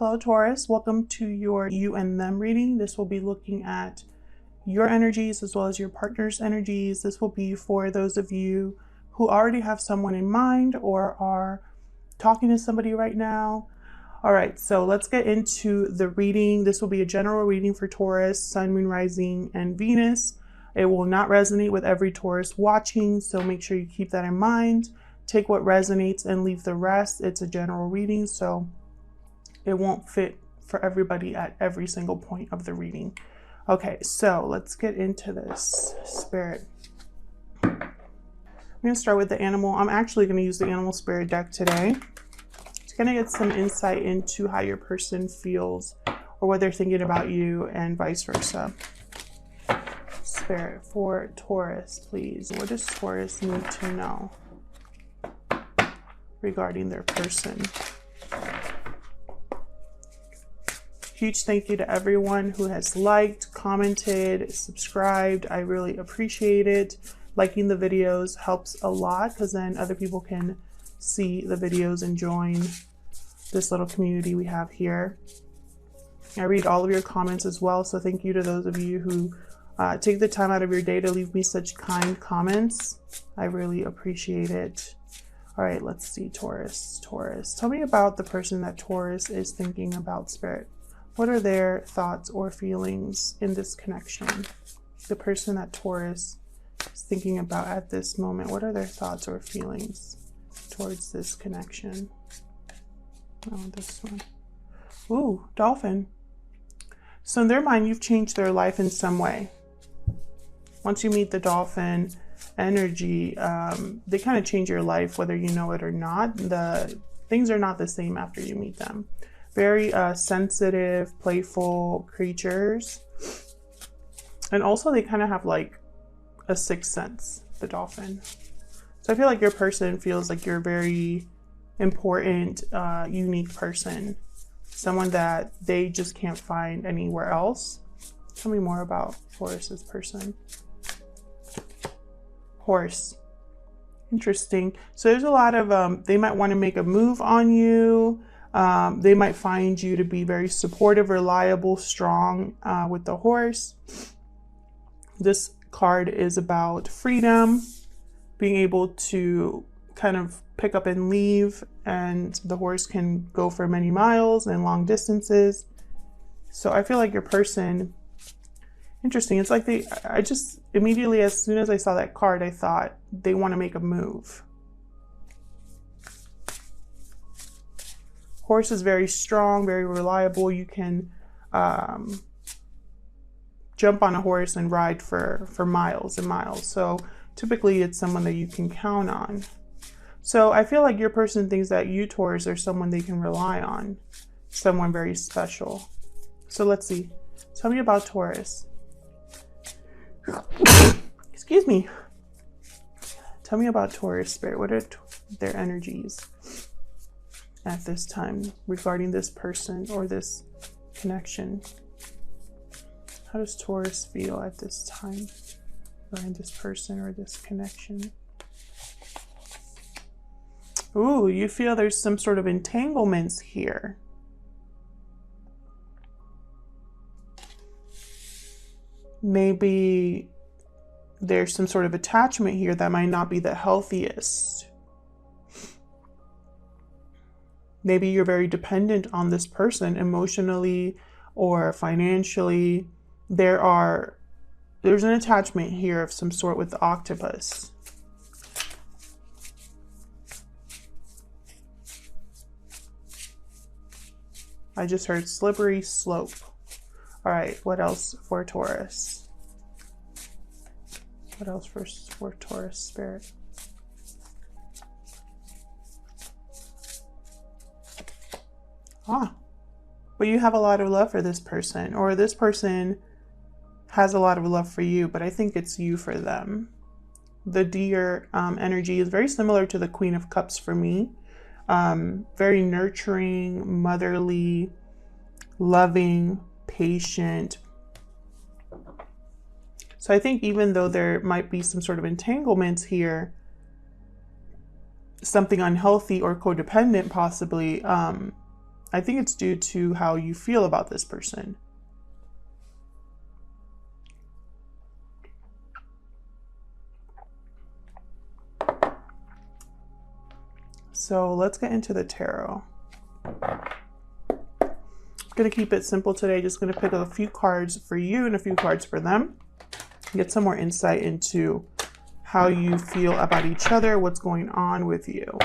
Hello Taurus, welcome to your you and them reading. This will be looking at your energies as well as your partner's energies. This will be for those of you who already have someone in mind or are talking to somebody right now. All right, so let's get into the reading. This will be a general reading for Taurus, Sun, Moon, Rising, and Venus. It will not resonate with every Taurus watching, so make sure you keep that in mind. Take what resonates and leave the rest. It's a general reading, so it won't fit for everybody at every single point of the reading. Okay, so let's get into this. Spirit. I'm going to start with the animal. I'm actually going to use the animal spirit deck today. It's going to get some insight into how your person feels or what they're thinking about you and vice versa. Spirit for Taurus, please. What does Taurus need to know regarding their person? Huge thank you to everyone who has liked, commented, subscribed. I really appreciate it. Liking the videos helps a lot because then other people can see the videos and join this little community we have here. I read all of your comments as well, so thank you to those of you who take the time out of your day to leave me such kind comments. I really appreciate it. All right, let's see, Taurus. Tell me about the person that Taurus is thinking about, Spirit. What are their thoughts or feelings in this connection? The person that Taurus is thinking about at this moment, what are their thoughts or feelings towards this connection? Oh, this one. Ooh, dolphin. So in their mind, you've changed their life in some way. Once you meet the dolphin energy, they kind of change your life, whether you know it or not. The things are not the same after you meet them. Very sensitive, playful creatures. And also they kind of have like a sixth sense, the dolphin. So I feel like your person feels like you're a very important, unique person. Someone that they just can't find anywhere else. Tell me more about Taurus's person. Horse. Interesting. So there's a lot of, they might want to make a move on you. They might find you to be very supportive, reliable, strong with the horse. This card is about freedom, being able to kind of pick up and leave, and the horse can go for many miles and long distances. So I feel like your person, interesting. It's like I just immediately, as soon as I saw that card, I thought they want to make a move. Horse is very strong, very reliable. You can jump on a horse and ride for miles and miles. So typically it's someone that you can count on. So I feel like your person thinks that you, Taurus, are someone they can rely on. Someone very special. So let's see. Tell me about Taurus. Excuse me. Tell me about Taurus, Spirit. What are their energies at this time regarding this person or this connection? How does Taurus feel at this time regarding this person or this connection? Ooh, you feel there's some sort of entanglements here. Maybe there's some sort of attachment here that might not be the healthiest. Maybe you're very dependent on this person emotionally or financially. There's an attachment here of some sort with the octopus. I just heard slippery slope. All right, what else for Taurus? What else for Taurus, Spirit? But you have a lot of love for this person, or this person has a lot of love for you, but I think it's you for them. The deer energy is very similar to the Queen of Cups for me. Very nurturing, motherly, loving, patient. So I think even though there might be some sort of entanglements here, something unhealthy or codependent possibly, I think it's due to how you feel about this person. So let's get into the tarot. I'm going to keep it simple today. Just going to pick a few cards for you and a few cards for them. Get some more insight into how you feel about each other, what's going on with you.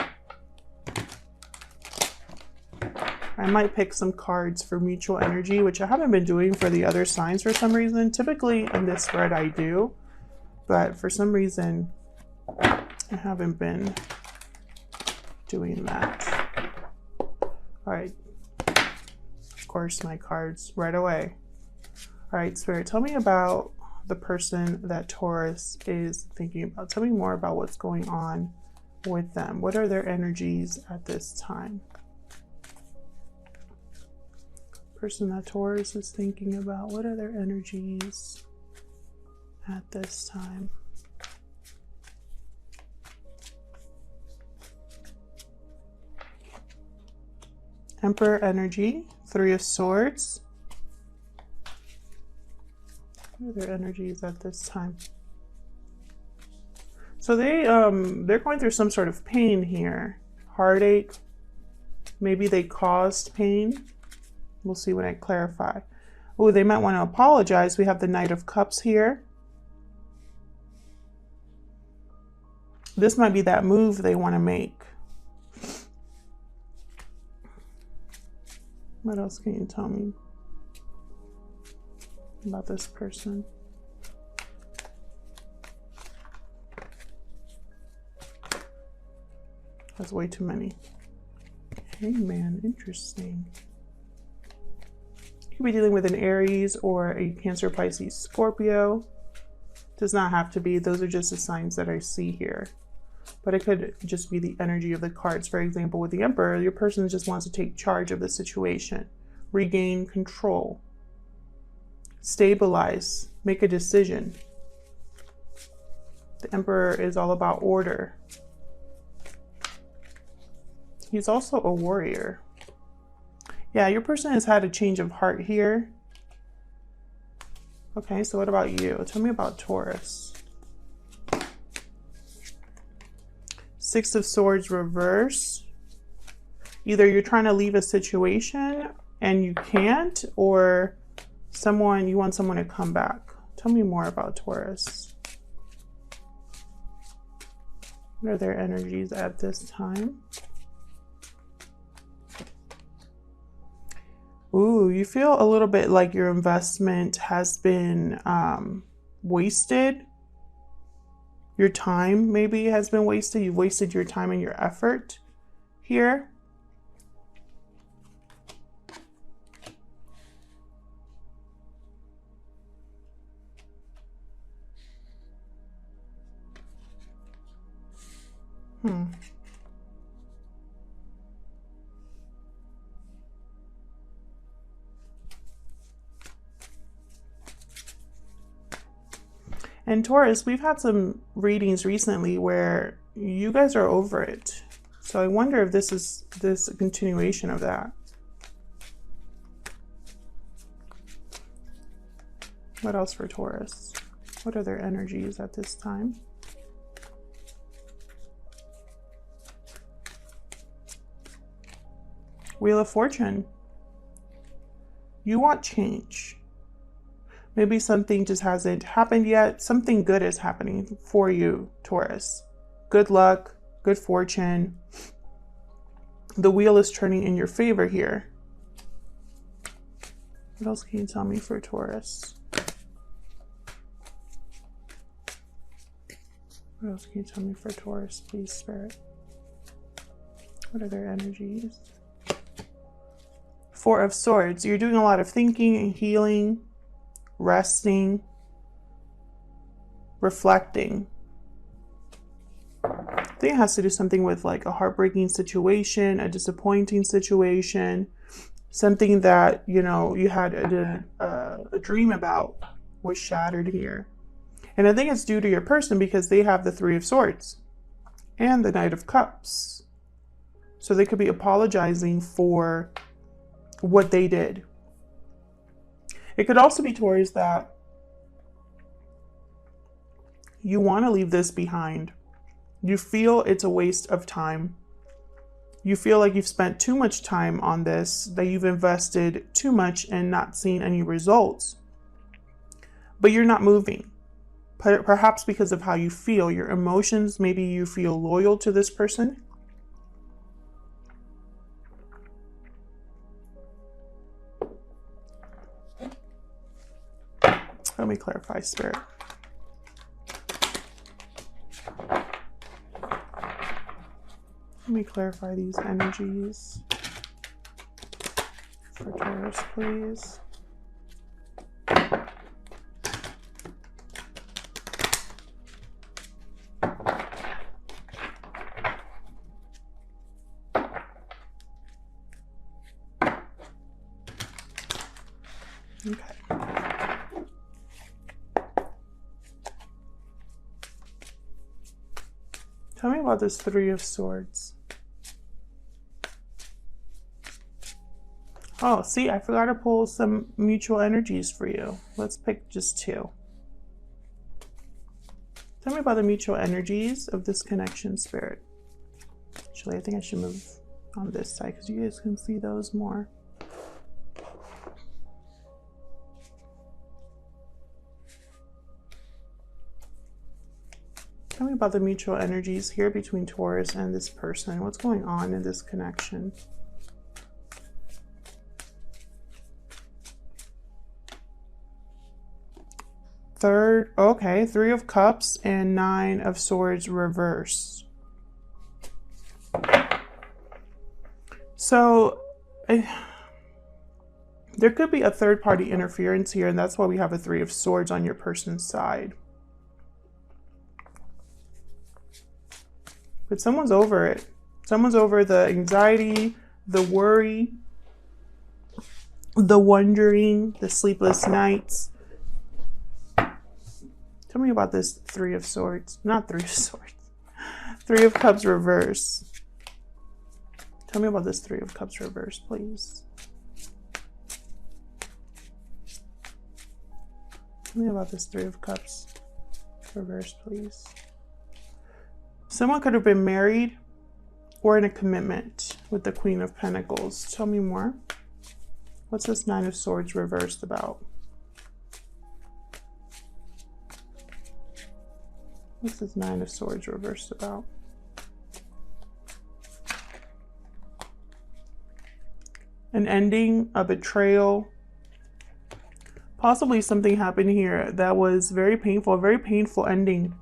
I might pick some cards for mutual energy, which I haven't been doing for the other signs for some reason. Typically in this spread I do, but for some reason I haven't been doing that. All right. Of course, my cards right away. All right, Spirit, tell me about the person that Taurus is thinking about. Tell me more about what's going on with them. What are their energies at this time? Person that Taurus is thinking about. What are their energies at this time? Emperor energy, Three of Swords. What are their energies at this time? So they're going through some sort of pain here. Heartache. Maybe they caused pain. We'll see when I clarify. Oh, they might want to apologize. We have the Knight of Cups here. This might be that move they want to make. What else can you tell me about this person? That's way too many. Hey man, interesting. You could be dealing with an Aries or a Cancer, Pisces, Scorpio. Does not have to be. Those are just the signs that I see here. But it could just be the energy of the cards. For example, with the Emperor, your person just wants to take charge of the situation, regain control, stabilize, make a decision. The Emperor is all about order. He's also a warrior. Yeah, your person has had a change of heart here. Okay, so what about you? Tell me about Taurus. Six of Swords reverse. Either you're trying to leave a situation and you can't, or you want someone to come back. Tell me more about Taurus. What are their energies at this time? Ooh, you feel a little bit like your investment has been wasted. Your time maybe has been wasted. You've wasted your time and your effort here. And Taurus, we've had some readings recently where you guys are over it. So I wonder if this is a continuation of that. What else for Taurus? What are their energies at this time? Wheel of Fortune. You want change. Maybe something just hasn't happened yet. Something good is happening for you, Taurus. Good luck, good fortune. The wheel is turning in your favor here. What else can you tell me for Taurus? What else can you tell me for Taurus, please, Spirit? What are their energies? Four of Swords. You're doing a lot of thinking and healing, resting, reflecting. I think it has to do something with like a heartbreaking situation, a disappointing situation, something that, you know, you had a dream about was shattered here. And I think it's due to your person because they have the Three of Swords and the Knight of Cups. So they could be apologizing for what they did. It could also be, Taurus, that you want to leave this behind. You feel it's a waste of time. You feel like you've spent too much time on this, that you've invested too much and not seen any results. But you're not moving. Perhaps because of how you feel, your emotions, maybe you feel loyal to this person. Let me clarify, Spirit. Let me clarify these energies for Taurus, please. Okay. Tell me about this Three of Swords. Oh, see, I forgot to pull some mutual energies for you. Let's pick just two. Tell me about the mutual energies of this connection, Spirit. Actually, I think I should move on this side because you guys can see those more. Tell me about the mutual energies here between Taurus and this person. What's going on in this connection? Third, okay, Three of Cups and Nine of Swords reversed. So there could be a third party interference here, and that's why we have a Three of Swords on your person's side. But someone's over it. Someone's over the anxiety, the worry, the wondering, the sleepless nights. Tell me about this Three of Swords. Not Three of Swords. Three of Cups reverse. Tell me about this Three of Cups reverse, please. Tell me about this Three of Cups reverse, please. Someone could have been married or in a commitment with the Queen of Pentacles. Tell me more. What's this Nine of Swords reversed about? What's this Nine of Swords reversed about? An ending, a betrayal. Possibly something happened here that was very painful, a very painful ending.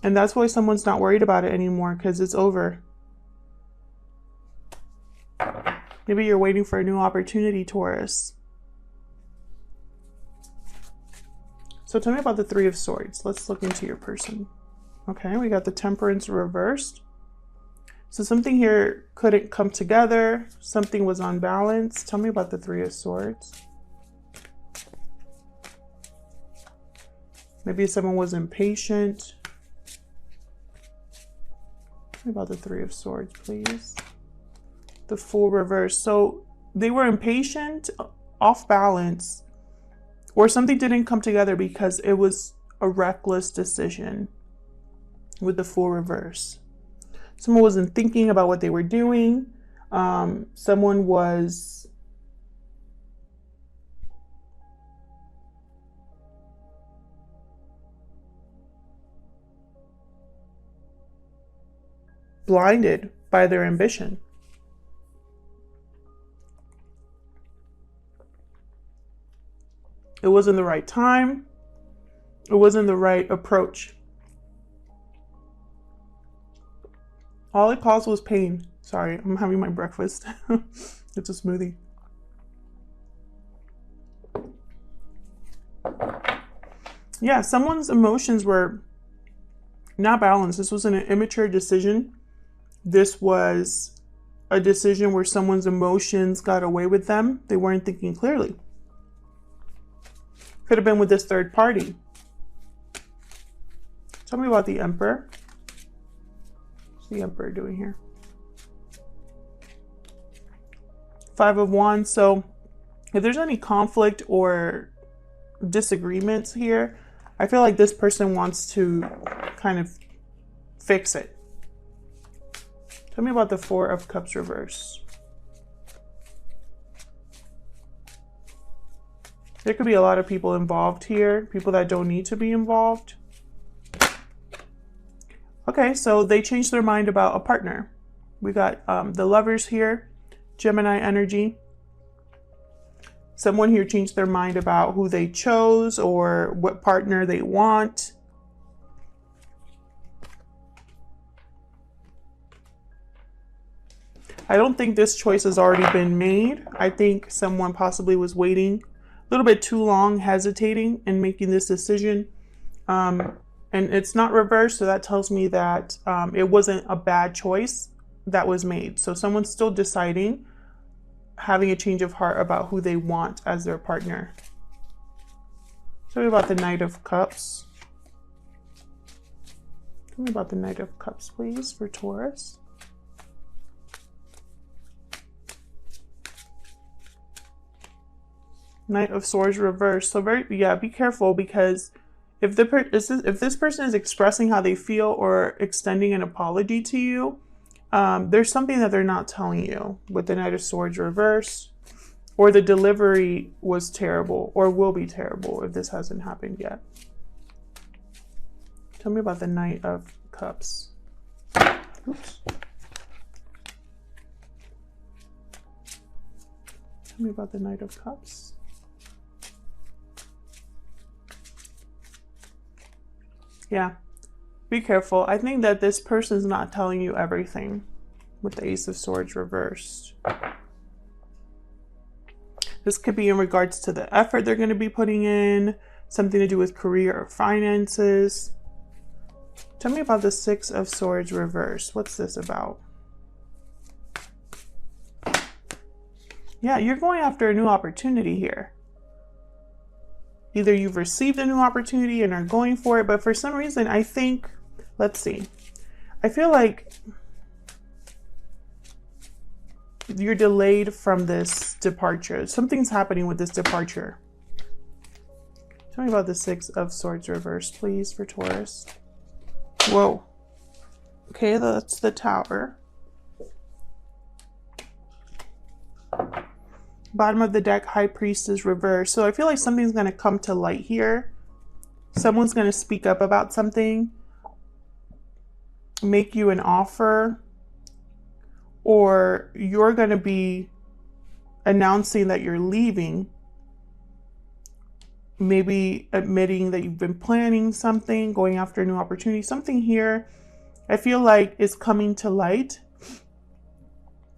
And that's why someone's not worried about it anymore, because it's over. Maybe you're waiting for a new opportunity, Taurus. So tell me about the Three of Swords. Let's look into your person. Okay, we got the Temperance reversed. So something here couldn't come together. Something was unbalanced. Tell me about the Three of Swords. Maybe someone was impatient. Tell me about the Three of Swords, please. The Fool reverse. So they were impatient, off balance, or something didn't come together because it was a reckless decision with the Fool reverse. Someone wasn't thinking about what they were doing. Someone was blinded by their ambition. It wasn't the right time. It wasn't the right approach. All it caused was pain. Sorry, I'm having my breakfast. It's a smoothie. Yeah, someone's emotions were not balanced. This wasn't an immature decision. This was a decision where someone's emotions got away with them. They weren't thinking clearly. Could have been with this third party. Tell me about the Emperor. What's the Emperor doing here? Five of Wands. So if there's any conflict or disagreements here, I feel like this person wants to kind of fix it. Tell me about the Four of Cups reverse. There could be a lot of people involved here, people that don't need to be involved. Okay, so they changed their mind about a partner. We got the Lovers here, Gemini energy. Someone here changed their mind about who they chose or what partner they want. I don't think this choice has already been made. I think someone possibly was waiting a little bit too long, hesitating in making this decision. And it's not reversed, so that tells me that it wasn't a bad choice that was made. So someone's still deciding, having a change of heart about who they want as their partner. Tell me about the Knight of Cups. Tell me about the Knight of Cups, please, for Taurus. Knight of Swords reversed. So be careful, because if this person is expressing how they feel or extending an apology to you, there's something that they're not telling you with the Knight of Swords reverse, or the delivery was terrible or will be terrible if this hasn't happened yet. Tell me about the Knight of Cups. Oops. Tell me about the Knight of Cups. Yeah, be careful. I think that this person's not telling you everything with the Ace of Swords reversed. This could be in regards to the effort they're going to be putting in, something to do with career or finances. Tell me about the Six of Swords reversed. What's this about? Yeah, you're going after a new opportunity here. Either you've received a new opportunity and are going for it, but for some reason, I think, let's see. I feel like you're delayed from this departure. Something's happening with this departure. Tell me about the Six of Swords reversed, please, for Taurus. Whoa. Okay, that's the Tower. Bottom of the deck, High Priestess reversed. So I feel like something's going to come to light here. Someone's going to speak up about something, make you an offer, or you're going to be announcing that you're leaving. Maybe admitting that you've been planning something, going after a new opportunity. Something here I feel like is coming to light.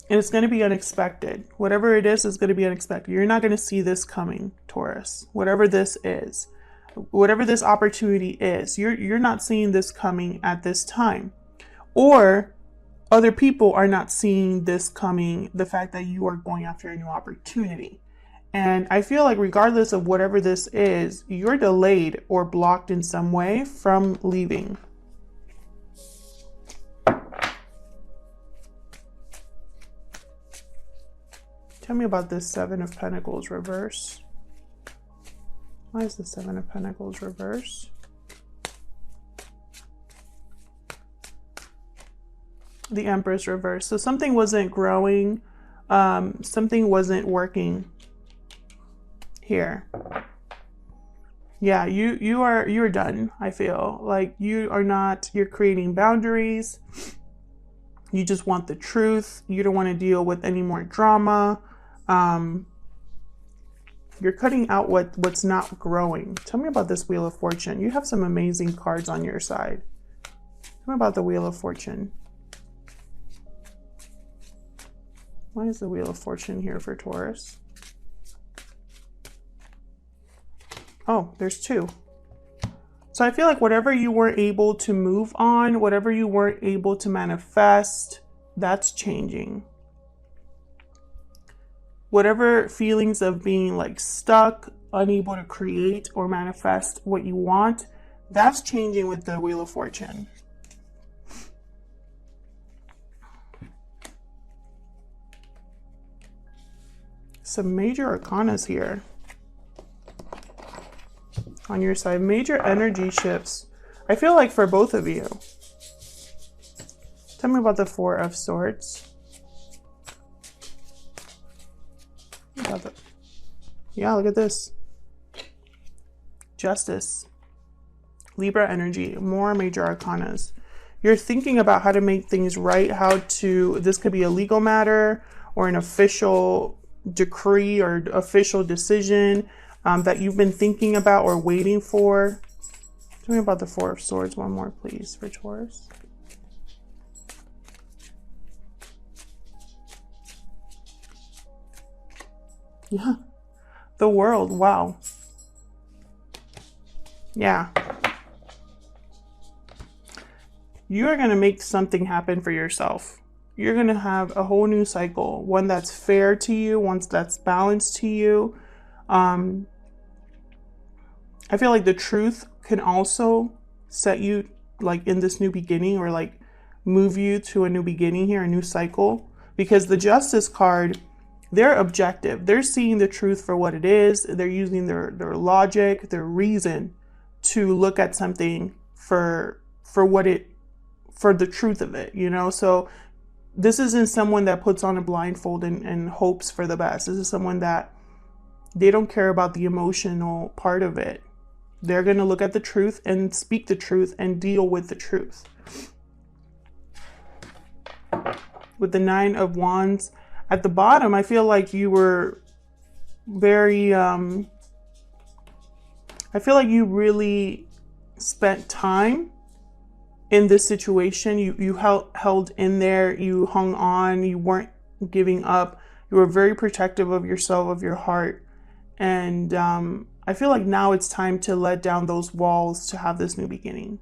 And it's going to be unexpected. Whatever it is going to be unexpected. You're not going to see this coming, Taurus. Whatever this is, whatever this opportunity is, you're not seeing this coming at this time. Or other people are not seeing this coming, the fact that you are going after a new opportunity. And I feel like regardless of whatever this is, you're delayed or blocked in some way from leaving. Tell me about this Seven of Pentacles reverse. Why is the Seven of Pentacles reverse? The Empress reverse. So something wasn't growing. Something wasn't working here. Yeah, you're done. I feel like you're creating boundaries. You just want the truth. You don't want to deal with any more drama. You're cutting out what's not growing. Tell me about this Wheel of Fortune. You have some amazing cards on your side. Tell me about the Wheel of Fortune. Why is the Wheel of Fortune here for Taurus? Oh, there's two. So I feel like whatever you weren't able to move on, whatever you weren't able to manifest, that's changing. Whatever feelings of being like stuck, unable to create or manifest what you want, that's changing with the Wheel of Fortune. Some major arcanas here on your side. Major energy shifts. I feel like for both of you. Tell me about the Four of Swords. Yeah, look at this. Justice. Libra energy. More major arcanas. You're thinking about how to make things right, this could be a legal matter or an official decree or official decision that you've been thinking about or waiting for. Tell me about the Four of Swords one more, please, for Taurus. Yeah. The World. Wow. Yeah. You are going to make something happen for yourself. You're going to have a whole new cycle, one that's fair to you, one that's balanced to you. I feel like the truth can also set you like in this new beginning, or like move you to a new beginning here, a new cycle, because the Justice card, they're objective. They're seeing the truth for what it is. They're using their logic, their reason to look at something for the truth of it, you know? So this isn't someone that puts on a blindfold and hopes for the best. This is someone that they don't care about the emotional part of it. They're going to look at the truth and speak the truth and deal with the truth. With the Nine of Wands at the bottom, I feel like you were very, I feel like you really spent time in this situation. You held in there, you hung on, you weren't giving up. You were very protective of yourself, of your heart. And I feel like now it's time to let down those walls to have this new beginning.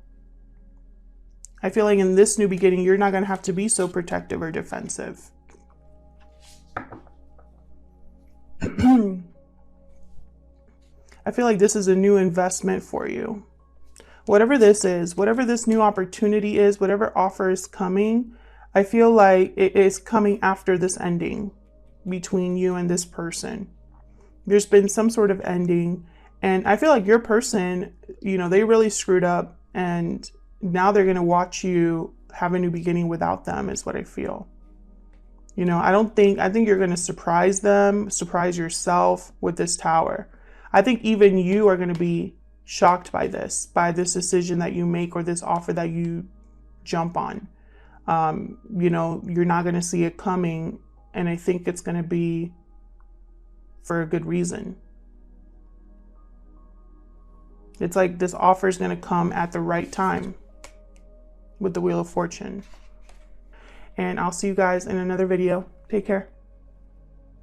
I feel like in this new beginning, you're not going to have to be so protective or defensive. I feel like this is a new investment for you. Whatever this is, whatever this new opportunity is, whatever offer is coming, I feel like it is coming after this ending between you and this person. There's been some sort of ending, and I feel like your person, you know, they really screwed up, and now they're going to watch you have a new beginning without them, is what I feel. You know, I think you're going to surprise them, surprise yourself with this Tower. I think even you are going to be shocked by this decision that you make, or this offer that you jump on. You know, you're not going to see it coming, and I think it's going to be for a good reason. It's like this offer is going to come at the right time with the Wheel of Fortune. And I'll see you guys in another video. Take care.